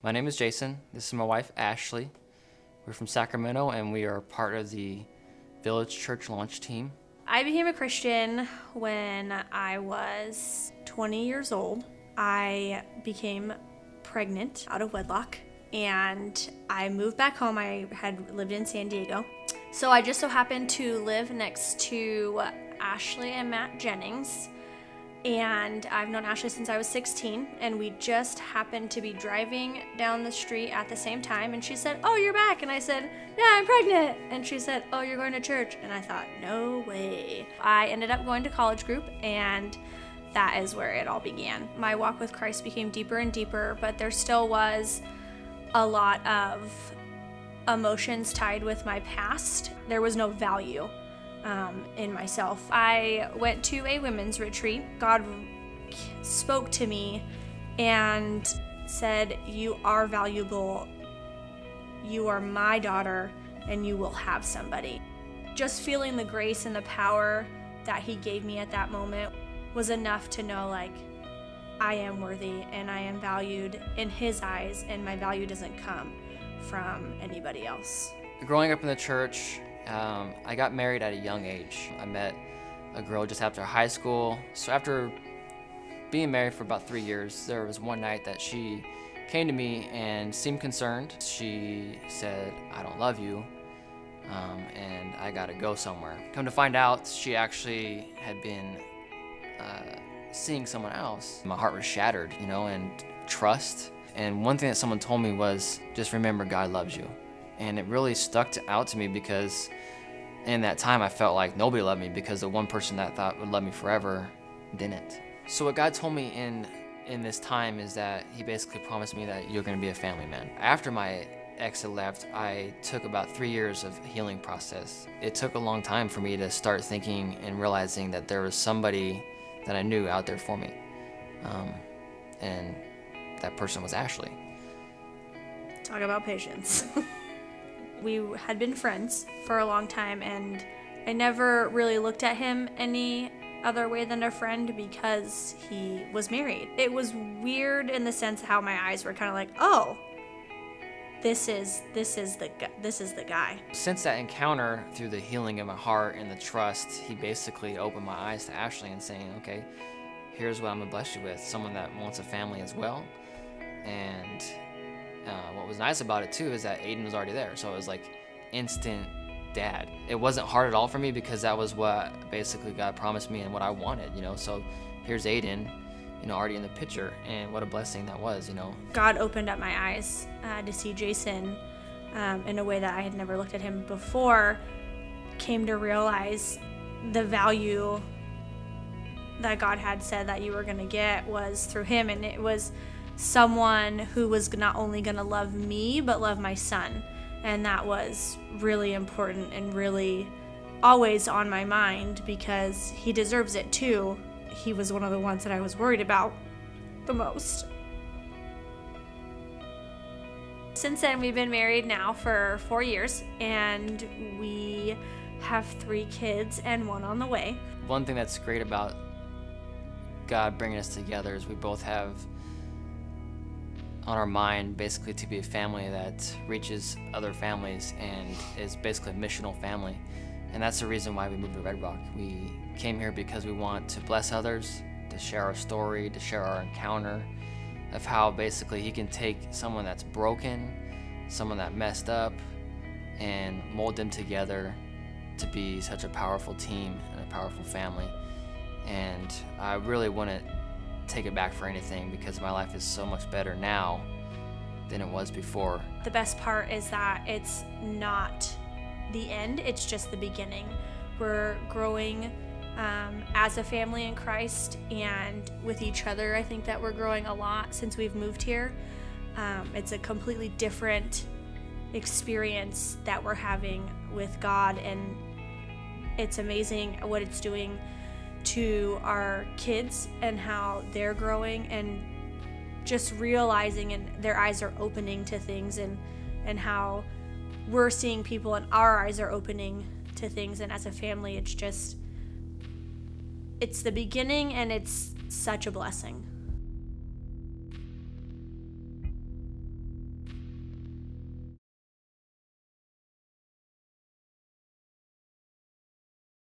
My name is Jason. This is my wife, Ashley. We're from Sacramento, and we are part of the Village Church launch team. I became a Christian when I was 20 years old. I became pregnant out of wedlock, and I moved back home. I had lived in San Diego. So I just so happened to live next to Ashley and Matt Jennings. And I've known Ashley since I was 16, and we just happened to be driving down the street at the same time, and she said, "Oh, you're back," and I said, "Yeah, I'm pregnant," and she said, "Oh, you're going to church," and I thought, no way. I ended up going to college group, and that is where it all began. My walk with Christ became deeper and deeper, but there still was a lot of emotions tied with my past. There was no value in myself. I went to a women's retreat. God spoke to me and said, "You are valuable. You are my daughter, and you will have somebody." Just feeling the grace and the power that he gave me at that moment was enough to know, like, I am worthy and I am valued in his eyes, and my value doesn't come from anybody else. Growing up in the church, I got married at a young age. I met a girl just after high school. So after being married for about 3 years, there was one night that she came to me and seemed concerned. She said, "I don't love you, and I gotta go somewhere." Come to find out, she actually had been seeing someone else. My heart was shattered, and trust. And one thing that someone told me was, just remember, God loves you. And it really stuck out to me, because in that time I felt like nobody loved me, because the one person that I thought would love me forever didn't. So what God told me in this time is that he basically promised me that you're going to be a family man. After my ex had left, I took about 3 years of healing process. It took a long time for me to start thinking and realizing that there was somebody that I knew out there for me. And that person was Ashley. Talk about patience. We had been friends for a long time, and I never really looked at him any other way than a friend because he was married. It was weird in the sense how my eyes were kind of like, oh, this is the guy. Since that encounter, through the healing of my heart and the trust, he basically opened my eyes to Ashley and saying, okay, here's what I'm gonna bless you with, someone that wants a family as well. And what was nice about it too is that Aiden was already there, so it was like instant dad. It wasn't hard at all for me, because that was what basically God promised me and what I wanted, So here's Aiden, already in the picture, and what a blessing that was, God opened up my eyes to see Jason in a way that I had never looked at him before. Came to realize the value that God had said that you were gonna get was through him, and it was someone who was not only going to love me, but love my son. And that was really important and really always on my mind, because he deserves it too. He was one of the ones that I was worried about the most. Since then, we've been married now for 4 years, and we have 3 kids and 1 on the way. One thing that's great about God bringing us together is we both have on our mind basically to be a family that reaches other families and is basically a missional family. And that's the reason why we moved to Red Rock. We came here because we want to bless others, to share our story, to share our encounter of how basically he can take someone that's broken, someone that messed up, and mold them together to be such a powerful team and a powerful family. And I really wouldn't take it back for anything, because my life is so much better now than it was before. The best part is that it's not the end, it's just the beginning. We're growing as a family in Christ, and with each other. I think that we're growing a lot since we've moved here. It's a completely different experience that we're having with God, and it's amazing what it's doing to our kids and how they're growing, and just realizing, and their eyes are opening to things, and how we're seeing people and our eyes are opening to things. And as a family, it's the beginning, and it's such a blessing.